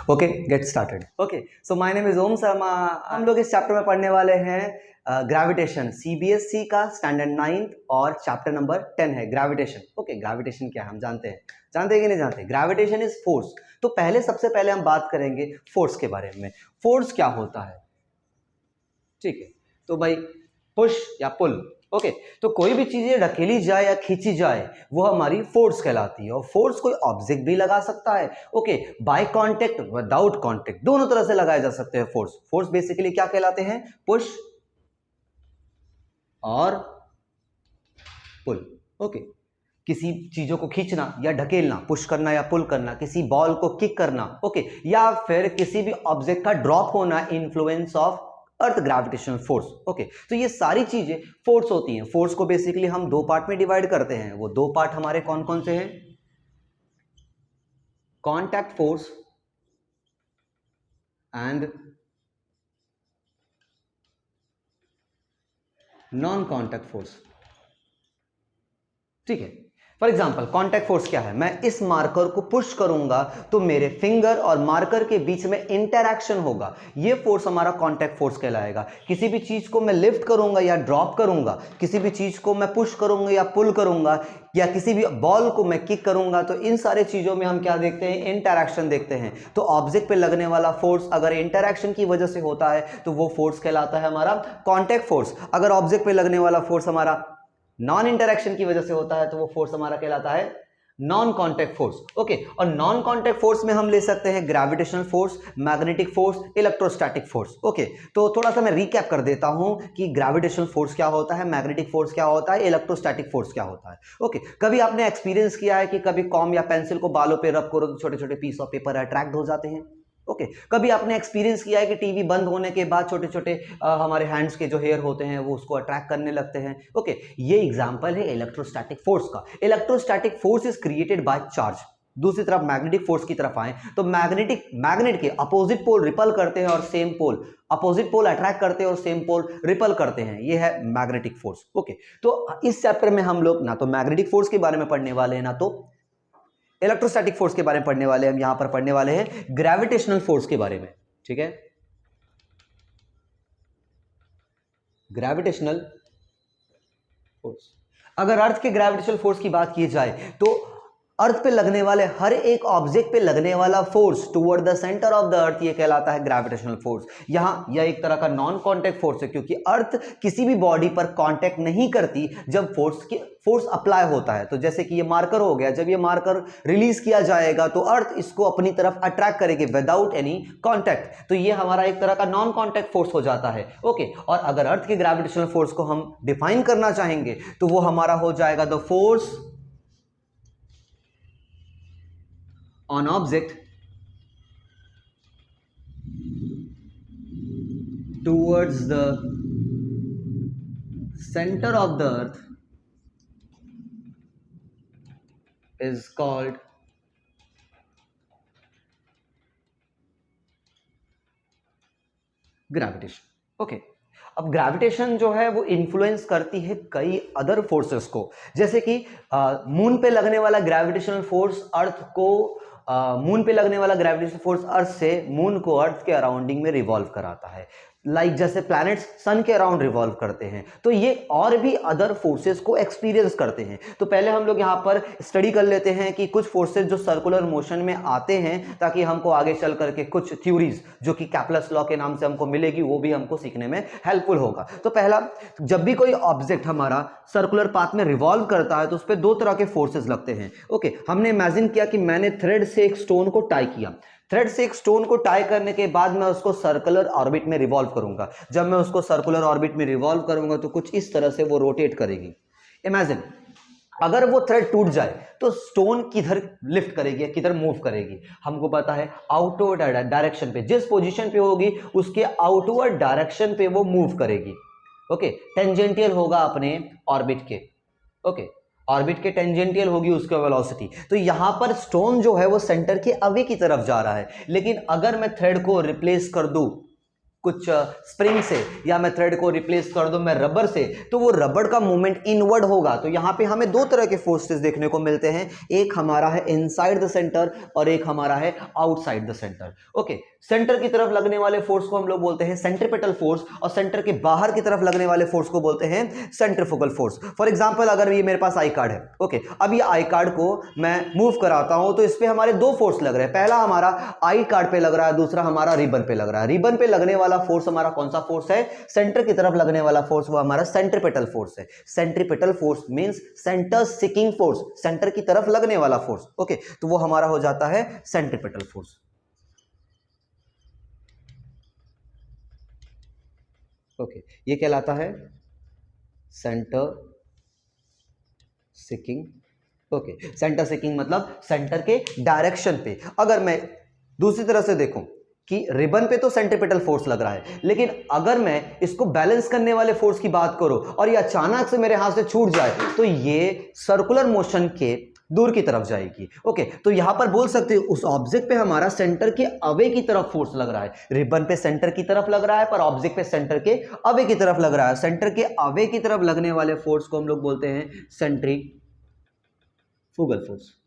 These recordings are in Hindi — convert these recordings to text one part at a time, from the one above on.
Okay, get started. Okay, so my name is Om Sharma. हम लोग इस चैप्टर में पढ़ने वाले हैं ग्रेविटेशन, सीबीएसई का स्टैंडर्ड 9th और चैप्टर नंबर 10 है ग्रेविटेशन। ओके, ग्रेविटेशन क्या है हम जानते हैं कि नहीं जानते? Gravitation is force. तो सबसे पहले हम बात करेंगे फोर्स के बारे में। फोर्स क्या होता है? ठीक है, तो भाई पुश या पुल। ओके, तो कोई भी चीजें ढकेली जाए या खींची जाए वो हमारी फोर्स कहलाती है। और फोर्स कोई ऑब्जेक्ट भी लगा सकता है। Okay, by contact, without contact, दोनों तरह से लगाए जा सकते हैं फोर्स। फोर्स बेसिकली क्या कहलाते हैं? पुश और पुल। ओके, किसी चीजों को खींचना या ढकेलना, पुश करना या पुल करना, किसी बॉल को किक करना, ओके, या फिर किसी भी ऑब्जेक्ट का ड्रॉप होना, influence of earth gravitational force. Okay, तो ये सारी चीजें फोर्स होती हैं। फोर्स को बेसिकली हम दो पार्ट में डिवाइड करते हैं। वो दो पार्ट हमारे कौन कौन से हैं? Contact force and non contact force. ठीक है, फॉर एग्जाम्पल कॉन्टैक्ट फोर्स क्या है? मैं इस मार्कर को पुश करूंगा तो मेरे फिंगर और मार्कर के बीच में इंटरैक्शन होगा, ये फोर्स हमारा कॉन्टैक्ट फोर्स कहलाएगा। किसी भी चीज को मैं लिफ्ट करूंगा या ड्रॉप करूंगा, किसी भी चीज को मैं पुश करूंगा या पुल करूंगा, या किसी भी बॉल को मैं किक करूंगा, तो इन सारे चीजों में हम क्या देखते हैं? इंटरैक्शन देखते हैं। तो ऑब्जेक्ट पे लगने वाला फोर्स अगर इंटरैक्शन की वजह से होता है तो वो फोर्स कहलाता है हमारा कॉन्टैक्ट फोर्स। अगर ऑब्जेक्ट पे लगने वाला फोर्स हमारा नॉन इंटरैक्शन की वजह से होता है तो वो फोर्स हमारा कहलाता है नॉन कॉन्टैक्ट फोर्स। ओके, और नॉन कॉन्टैक्ट फोर्स में हम ले सकते हैं gravitational force, magnetic force, electrostatic force. Okay, तो थोड़ा सा मैं रिकैप कर देता हूं कि ग्रेविटेशनल फोर्स क्या होता है, मैग्नेटिक फोर्स क्या होता है, इलेक्ट्रोस्टैटिक फोर्स क्या होता है। ओके, कभी आपने एक्सपीरियंस किया है कि कभी कॉम या पेंसिल को बालों पे रब करो तो छोटे छोटे पीस ऑफ पेपर अट्रैक्ट हो जाते हैं? ओके, कभी आपने एक्सपीरियंस किया है कि टीवी बंद होने के बाद छोटे छोटे हमारे हैंड्स के जो हेयर होते हैं वो उसको अट्रैक्ट करने लगते हैं? ओके, ये एग्जांपल है इलेक्ट्रोस्टैटिक फोर्स का। Electrostatic force is created by charge. दूसरी तरफ मैग्नेटिक फोर्स की तरफ आए तो मैग्नेट के अपोजिट पोल रिपल करते हैं और same pole, opposite pole attract करते हैं और सेम पोल रिपल करते हैं। ये है मैग्नेटिक फोर्स। ओके, तो इस चैप्टर में हम लोग ना तो मैग्नेटिक फोर्स के बारे में पढ़ने वाले हैं, ना तो इलेक्ट्रोस्टैटिक फोर्स के बारे में पढ़ने वाले हैं। हम यहां पर पढ़ने वाले हैं ग्रेविटेशनल फोर्स के बारे में। ठीक है, ग्रेविटेशनल फोर्स। अगर अर्थ के ग्रेविटेशनल फोर्स की बात की जाए तो अर्थ पे लगने वाले हर एक ऑब्जेक्ट पे लगने वाला force toward the centre of the earth, ये कहलाता है ग्रेविटेशनल फोर्स। यहां यह एक तरह का नॉन कांटेक्ट फोर्स है, क्योंकि अर्थ किसी भी बॉडी पर कांटेक्ट नहीं करती जब फोर्स अप्लाई होता है। तो जैसे कि ये मार्कर हो गया, जब ये मार्कर रिलीज किया जाएगा तो अर्थ इसको अपनी तरफ अट्रैक्ट करेगी विदाउट एनी कांटेक्ट। तो ये हमारा एक तरह का नॉन कांटेक्ट फोर्स हो जाता है। ओके, और अगर अर्थ के ग्रेविटेशनल फोर्स को हम डिफाइन करना चाहेंगे तो वो हमारा हो जाएगा the force on object towards the center of the earth is called gravitation. Okay, अब ग्रेविटेशन जो है वो इन्फ्लुएंस करती है कई अदर फोर्सेस को। जैसे कि मून पे लगने वाला ग्रेविटेशनल फोर्स अर्थ को मून पे लगने वाला ग्रेविटेशनल फोर्स अर्थ से मून को अर्थ के अराउंडिंग में रिवॉल्व कराता है। जैसे प्लैनेट्स सन के अराउंड रिवॉल्व करते हैं, तो ये और भी अदर फोर्सेस को एक्सपीरियंस करते हैं। तो पहले हम लोग यहाँ पर स्टडी कर लेते हैं कि कुछ फोर्सेस जो सर्कुलर मोशन में आते हैं, ताकि हमको आगे चल करके कुछ थ्योरीज जो कि कैप्लस लॉ के नाम से हमको मिलेगी वो भी हमको सीखने में हेल्पफुल होगा। तो पहला, जब भी कोई ऑब्जेक्ट हमारा सर्कुलर पाथ में रिवॉल्व करता है तो उस पर दो तरह के फोर्सेस लगते हैं। ओके, हमने इमेजिन किया कि मैंने थ्रेड से एक स्टोन को टाई किया। थ्रेड से एक स्टोन को टाई करने के बाद मैं उसको सर्कुलर ऑर्बिट में रिवॉल्व करूंगा। जब मैं उसको सर्कुलर ऑर्बिट में रिवॉल्व करूंगा तो कुछ इस तरह से वो रोटेट करेगी। इमेजिन, अगर वो थ्रेड टूट जाए तो स्टोन किधर लिफ्ट करेगी या किधर मूव करेगी? हमको पता है आउटवर्ड डायरेक्शन पे, जिस पोजीशन पे होगी उसके आउटवर्ड डायरेक्शन पे वो मूव करेगी। ओके, टेंजेंटियल होगा अपने ऑर्बिट के। ओके, ऑर्बिट के टेंजेंटियल होगी उसका वेलोसिटी। तो यहां पर स्टोन जो है वो सेंटर के अवे की तरफ जा रहा है। लेकिन अगर मैं थ्रेड को रिप्लेस कर दूं कुछ स्प्रिंग से, या मैं थ्रेड को रिप्लेस कर दूं मैं रबर से, तो वो रबर का मूवमेंट इनवर्ड होगा। तो यहां पे हमें दो तरह के फोर्सेस देखने को मिलते हैं, एक हमारा है इनसाइड द सेंटर और एक हमारा है outside the centre. Okay, centre की तरफ लगने वाले फोर्स को हम लोग बोलते हैं सेंट्रीपिटल फोर्स, और सेंटर के बाहर की तरफ लगने वाले फोर्स को बोलते हैं सेंट्रीफ्यूगल फोर्स। फॉर एग्जांपल, अगर ये मेरे पास आई कार्ड है, ओके, अब ये आई कार्ड को मैं मूव कराता हूं तो इस पे हमारे दो फोर्स लग रहे हैं। पहला हमारा आई कार्ड पे लग रहा है, दूसरा हमारा रिबन पे लग रहा है। रिबन पे लगने वाला फोर्स हमारा कौन सा फोर्स है? सेंटर की तरफ लगने वाला फोर्स, वो हमारा सेंट्रीपिटल फोर्स है। Centripetal force means centre seeking force, centre की तरफ लगने वाला फोर्स। ओके, तो वो हमारा हो जाता है सेंट्रीपिटल फोर्स। ओके, ये कहलाता है centre seeking. Okay, centre seeking मतलब सेंटर के डायरेक्शन पे। अगर मैं दूसरी तरह से देखूं कि रिबन पे तो सेंट्रीपिटल फोर्स लग रहा है, लेकिन अगर मैं इसको बैलेंस करने वाले फोर्स की बात करूं और ये अचानक से मेरे हाथ से छूट जाए, तो ये सर्कुलर मोशन के दूर की तरफ जाएगी। ओके, तो यहां पर बोल सकते हैं उस ऑब्जेक्ट पे हमारा सेंटर के अवे की तरफ फोर्स लग रहा है। रिबन पे सेंटर की तरफ लग रहा है, पर ऑब्जेक्ट पे सेंटर के अवे की तरफ लग रहा है। सेंटर के अवे की तरफ लगने वाले फोर्स को हम लोग बोलते हैं सेंट्रीफ्यूगल फोर्स।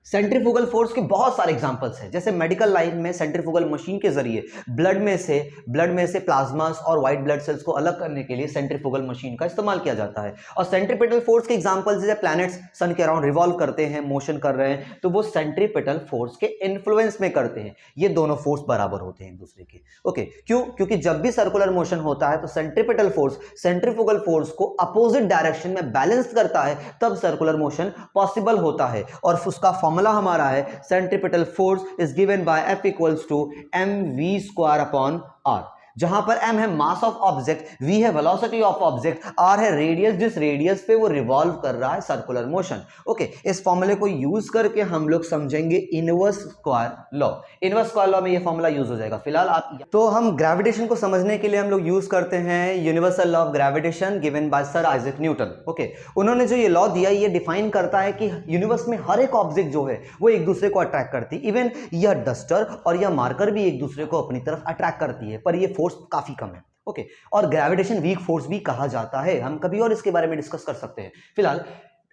सेंट्रीफ्यूगल फोर्स के बहुत सारे एग्जांपल्स हैं, जैसे मेडिकल लाइन में सेंट्रीफ्यूगल मशीन के जरिए ब्लड में से प्लाज्मास और व्हाइट ब्लड सेल्स को अलग करने के लिए सेंट्रीफ्यूगल मशीन का इस्तेमाल किया जाता है। और सेंट्रीपिटल फोर्स के एग्जांपल्स जैसे प्लैनेट्स सन के अराउंड रिवॉल्व करते हैं, मोशन कर रहे हैं, तो वो सेंट्रीपिटल फोर्स के इन्फ्लुएंस में करते हैं। ये दोनों फोर्स बराबर होते हैं एक दूसरे के। ओके, क्यों? क्योंकि जब भी सर्कुलर मोशन होता है तो सेंट्रीपिटल फोर्स सेंट्रीफ्यूगल फोर्स को अपोजिट डायरेक्शन में बैलेंस करता है, तब सर्कुलर मोशन पॉसिबल होता है। और उसका फॉर्मूला हमारा है centripetal force is given by F equals to mv² upon r, जहां पर m है मास ऑफ ऑब्जेक्ट, v है वेलोसिटी ऑफ ऑब्जेक्ट, r है रेडियस, जिस रेडियस पे वो रिवॉल्व कर रहा है सर्कुलर मोशन। ओके, इस फॉर्मूले को यूज करके हम लोग समझेंगे inverse square law. Inverse square law में ये फॉर्मूला यूज हो जाएगा। फिलहाल आप तो हम ग्रेविटेशन को समझने के लिए हम लोग यूज करते हैं universal law of gravitation given by sir Isaac Newton. Okay, उन्होंने जो ये लॉ दिया, ये डिफाइन करता है कि यूनिवर्स में हर एक ऑब्जेक्ट जो है वो एक दूसरे को अट्रैक्ट करती है। इवन यह डस्टर और यह मार्कर भी एक दूसरे को अपनी तरफ अट्रैक्ट करती है, पर ये फोर्स काफी कम है। ओके, और ग्रेविटेशन वीक फोर्स भी कहा जाता है। हम कभी और इसके बारे में डिस्कस कर सकते हैं। फिलहाल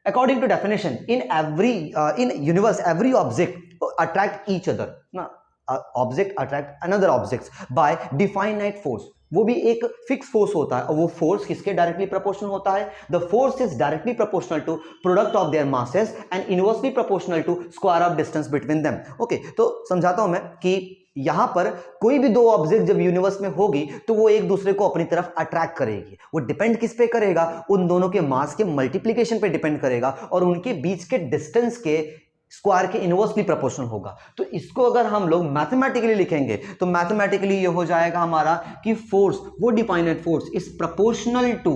according to definition, in universe every object attract each other ना, object attract another objects by definite force. वो भी एक फिक्स फोर्स होता है, और वो फोर्स किसके डायरेक्टली प्रोपोर्शनल होता है? The force is directly proportional to product of their masses and inversely proportional to square of distance between them. Okay, तो समझाता हूं मैं कि यहां पर कोई भी दो ऑब्जेक्ट जब यूनिवर्स में होगी तो वो एक दूसरे को अपनी तरफ अट्रैक्ट करेगी। वो डिपेंड किस पे करेगा? उन दोनों के मास के मल्टीप्लीकेशन पे डिपेंड करेगा, और उनके बीच के डिस्टेंस के स्क्वायर के इनवर्सली प्रोपोर्शनल होगा। तो इसको अगर हम लोग मैथमेटिकली लिखेंगे तो मैथमेटिकली ये हो जाएगा हमारा कि फोर्स, वो definite force is proportional to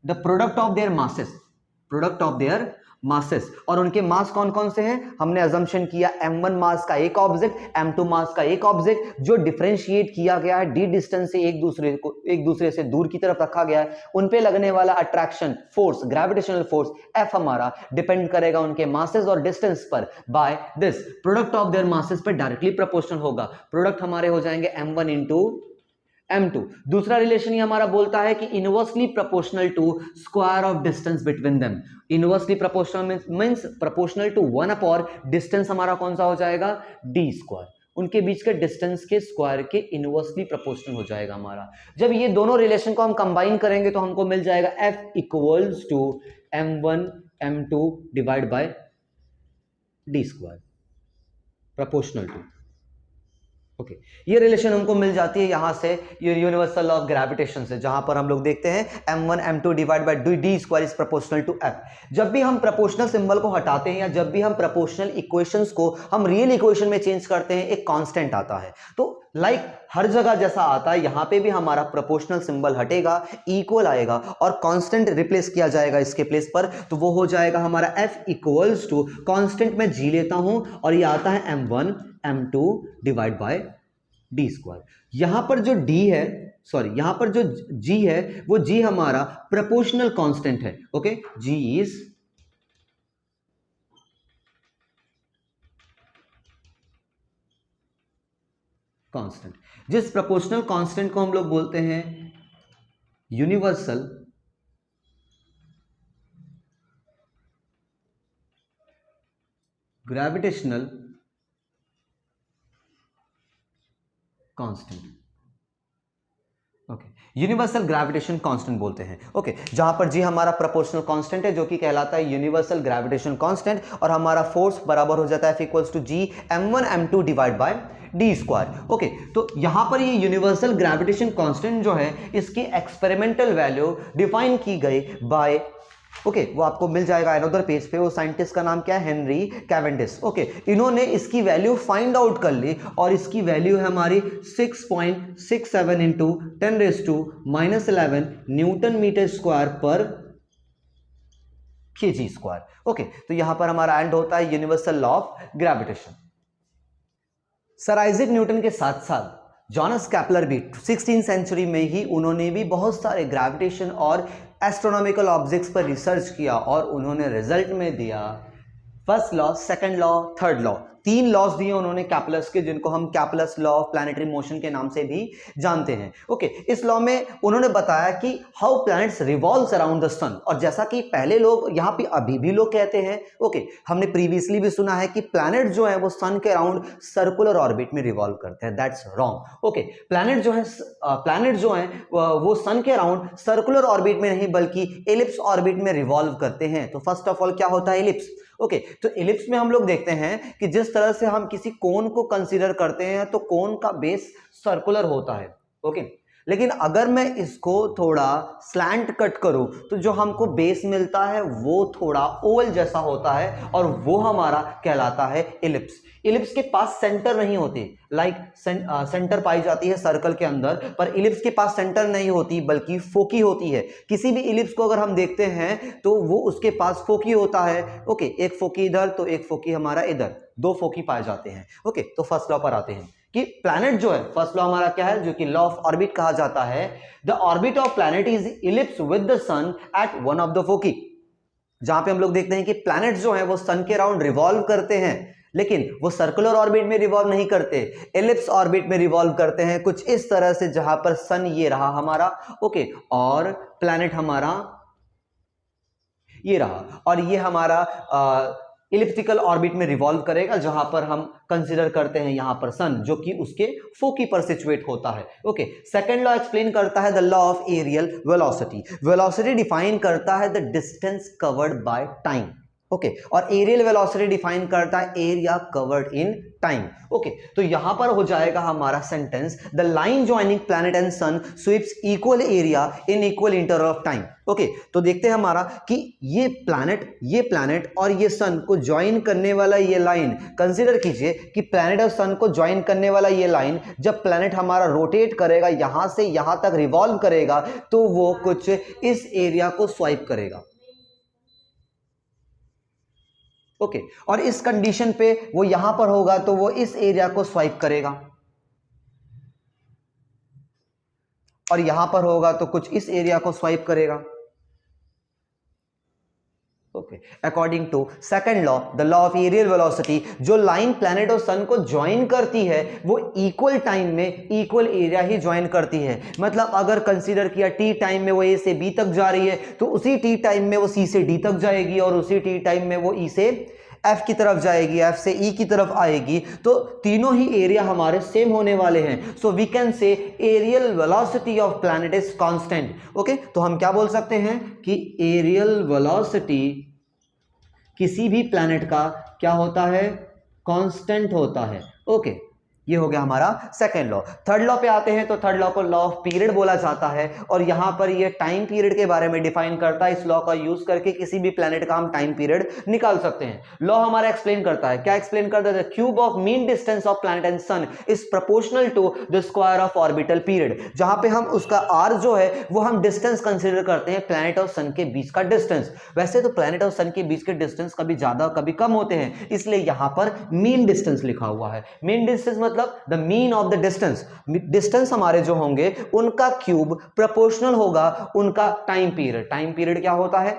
the product of their masses, product of their masses. और उनके मास कौन कौन से हैं? हमने अजम्पशन किया m1 मास का एक ऑब्जेक्ट, m2 मास का एक ऑब्जेक्ट, जो डिफरेंशिएट किया गया है d डिस्टेंस से एक दूसरे से दूर की तरफ रखा गया है। उन पे लगने वाला attraction force, gravitational force F हमारा डिपेंड करेगा उनके मासेस और डिस्टेंस पर by this product of their masses पर डायरेक्टली प्रोपोर्शनल होगा। प्रोडक्ट हमारे हो जाएंगे m1 इंटू m2। दूसरा रिलेशन ये हमारा बोलता है कि inversely proportional to square of distance between them. Inversely proportional means proportional to 1 upon distance हमारा कौन सा हो जाएगा? d square. उनके बीच के डिस्टेंस के स्क्वायर के इनवर्सली प्रोपोर्शनल हो जाएगा हमारा। जब ये दोनों रिलेशन को हम कंबाइन करेंगे तो हमको मिल जाएगा F equals to m1 m2 divide by d square proportional to. Okay, ये रिलेशन हमको मिल जाती है यहां से यूनिवर्सल लॉ ऑफ ग्रेविटेशन से, जहां पर हम लोग देखते हैं m1 m2 divide by d square is proportional to f। जब भी हम प्रोपोर्शनल सिंबल को हटाते हैं या जब भी हम प्रोपोर्शनल इक्वेशंस को हम रियल इक्वेशन में चेंज करते हैं, एक कांस्टेंट आता है। तो लाइक हर जगह जैसा आता है, यहां पे भी हमारा प्रोपोर्शनल सिंबल हटेगा, इक्वल आएगा और कांस्टेंट रिप्लेस किया जाएगा इसके प्लेस पर। तो वो हो जाएगा हमारा f इक्वल्स टू कांस्टेंट में g लेता हूं और ये आता है m1 m2 divide by d square. यहां पर जो d है, सॉरी यहां पर जो g है, वो g हमारा प्रोपोर्शनल कांस्टेंट है। ओके, g इज कांस्टेंट, जिस प्रोपोर्शनल कांस्टेंट को हम लोग बोलते हैं universal gravitational constant. Okay, universal gravitation constant बोलते हैं। ओके, जहां पर जी हमारा प्रोपोर्शनल कांस्टेंट है जो कि कहलाता है यूनिवर्सल ग्रेविटेशन कांस्टेंट, और हमारा फोर्स बराबर हो जाता है F = G m1 m2 divide bye D square. Okay, तो यहां पर ये यूनिवर्सल ग्रेविटेशन कांस्टेंट जो है इसकी एक्सपेरिमेंटल वैल्यू डिफाइन की गई बाय, ओके, वो आपको मिल जाएगा अनदर पेज पे। वो साइंटिस्ट का नाम क्या है? Henry Cavendish. ओके, इन्होंने इसकी वैल्यू फाइंड आउट कर ली और इसकी वैल्यू है हमारी 6.67 इंटू 10⁻⁻11 न्यूटन मीटर स्क्वायर पर केजी स्क्वायर। ओके, तो यहां पर हमारा एंड होता है universal law of gravitation. Sir Isaac Newton के साथ साथ जॉनस केपलर भी 16वीं सेंचुरी में ही उन्होंने भी बहुत सारे ग्रेविटेशन और एस्ट्रोनॉमिकल ऑब्जेक्ट्स पर रिसर्च किया और उन्होंने रिजल्ट में दिया first law, second law, third law. 3 laws दिए उन्होंने कैपलस के, जिनको हम Kepler's law of planetary motion के नाम से भी जानते हैं। ओके, इस लॉ में उन्होंने बताया कि how planets revolves around the sun, और जैसा कि पहले लोग यहाँ पे अभी भी लोग कहते हैं, ओके, हमने प्रीवियसली भी सुना है कि प्लैनेट जो है वो सन के अराउंड सर्कुलर ऑर्बिट में रिवॉल्व करते हैं। That's wrong. ओके, प्लैनेट जो है वो सन के अराउंड सर्कुलर ऑर्बिट में नहीं बल्कि एलिप्स ऑर्बिट में रिवॉल्व करते हैं। तो फर्स्ट ऑफ ऑल क्या होता है? एलिप्स। ओके, तो एलिप्स में हम लोग देखते हैं कि जिस तरह से हम किसी कोन को कंसीडर करते हैं तो कोन का बेस सर्कुलर होता है। ओके, लेकिन अगर मैं इसको थोड़ा स्लैंट कट करूं तो जो हमको बेस मिलता है वो थोड़ा ओवल जैसा होता है और वो हमारा कहलाता है एलिप्स। इलिप्स के पास सेंटर नहीं होती, लाइक सेंटर पाई जाती है सर्कल के अंदर, पर इलिप्स के पास सेंटर नहीं होती बल्कि फोकी होती है। किसी भी इलिप्स को अगर हम देखते हैं तो वो उसके पास फोकी होता है। ओके, एक फोकी इधर तो एक फोकी हमारा इधर, 2 फोकी पाए जाते हैं। ओके, तो फर्स्ट लॉ पर आते हैं कि प्लैनेट जो है, फर्स्ट लॉ हमारा क्या है जो कि लॉ ऑफ ऑर्बिट कहा जाता है, the orbit of planet is ellipse with the sun at one of the foci. जहां पे हम लोग देखते हैं कि प्लैनेट जो है वो सन के अराउंड रिवॉल्व करते हैं, लेकिन वो सर्कुलर ऑर्बिट में रिवॉल्व नहीं करते, एलिप्स ऑर्बिट में रिवॉल्व करते हैं, कुछ इस तरह से, जहां पर सन ये रहा हमारा, ओके, और प्लैनेट हमारा ये रहा, और ये हमारा इलिप्टिकल ऑर्बिट में रिवॉल्व करेगा, जहां पर हम कंसीडर करते हैं यहां पर सन जो कि उसके फोकी पर सिचुएट होता है। ओके, सेकंड लॉ एक्सप्लेन करता है the law of areal velocity. Velocity define करता है the distance covered by time. Okay, और एरियल वेलोसिटी डिफाइन करता है area covered in time. Okay, तो यहां पर हो जाएगा हमारा sentence, the line joining planet and sun sweeps equal area in equal interval of time. Okay, तो देखते हैं हमारा कि ये प्लैनेट और ये सन को ज्वाइन करने वाला ये लाइन, कंसीडर कीजिए कि प्लैनेट और सन को ज्वाइन करने वाला ये लाइन, जब प्लैनेट हमारा रोटेट करेगा, यहां से यहां तक रिवॉल्व करेगा, तो वो कुछ इस एरिया को स्वाइप करेगा। ओके, और इस कंडीशन पे वो यहां पर होगा तो वो इस एरिया को स्वाइप करेगा, और यहां पर होगा तो कुछ इस एरिया को स्वाइप करेगा। Okay, according to second law, the law of areal velocity, जो लाइन प्लैनेट और सन को ज्वाइन करती है वो इक्वल टाइम में इक्वल एरिया ही ज्वाइन करती है। मतलब अगर कंसीडर किया टी टाइम में वो ए से बी तक जा रही है तो उसी टी टाइम में वो सी से डी तक जाएगी, और उसी टी टाइम में वो ई से एफ की तरफ जाएगी, एफ से ई की तरफ आएगी, तो तीनों ही एरिया हमारे सेम होने वाले हैं। So we can say areal velocity of planet is constant. Okay, तो हम क्या बोल सकते हैं कि एरियल वेलोसिटी किसी भी प्लैनेट का क्या होता है? कांस्टेंट होता है। ओके, ये हो गया हमारा सेकेंड लॉ। थर्ड लॉ पे आते हैं, तो थर्ड लॉ को लॉ ऑफ पीरियड बोला जाता है, और यहां पर ये टाइम पीरियड के बारे में डिफाइन करता है। इस लॉ का यूज करके किसी भी प्लैनेट का हम टाइम पीरियड निकाल सकते हैं। लॉ हमारा एक्सप्लेन करता है, क्या एक्सप्लेन करता है? The cube of mean distance of planet and sun is proportional to the square of orbital period. जहां पे हम उसका आर जो है वो हम डिस्टेंस कंसिडर करते हैं, प्लैनेट और सन के बीच का डिस्टेंस। वैसे तो प्लैनेट और सन के बीच के डिस्टेंस कभी ज्यादा कभी कम होते हैं, इसलिए यहां पर मीन डिस्टेंस लिखा हुआ है। मीन डिस्टेंस मतलब the mean of the distance. Distance हमारे जो होंगे उनका क्यूब प्रोपोर्शनल होगा उनका टाइम पीरियड। टाइम पीरियड क्या होता है?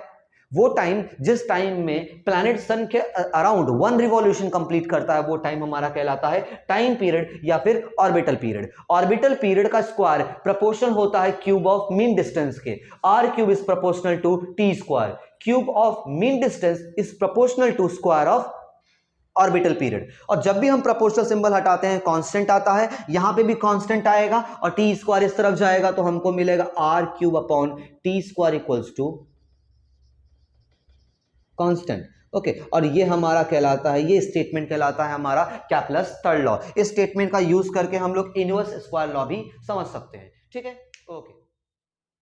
वो टाइम जिस टाइम में प्लैनेट सन के अराउंड 1 रिवॉल्यूशन कंप्लीट करता है वो टाइम हमारा कहलाता है टाइम पीरियड या फिर ऑर्बिटल पीरियड। ऑर्बिटल पीरियड का स्क्वायर प्रोपोर्शनल होता है क्यूब ऑफ मीन डिस्टेंस के। R cube is proportional to T square. Cube of mean distance is proportional to square of orbital period. और जब भी हम प्रोपोर्शनल सिंबल हटाते हैं कांस्टेंट आता है, यहां पे भी कांस्टेंट आएगा और टी स्क्वायर इस तरफ जाएगा तो हमको मिलेगा R cube upon T square equals to constant. Okay, और ये हमारा कहलाता है, ये स्टेटमेंट कहलाता है हमारा कैप्लस थर्ड लॉ। इस स्टेटमेंट का यूज करके हम लोग इनवर्स स्क्वायर लॉ भी समझ सकते हैं। ठीक है, ओके।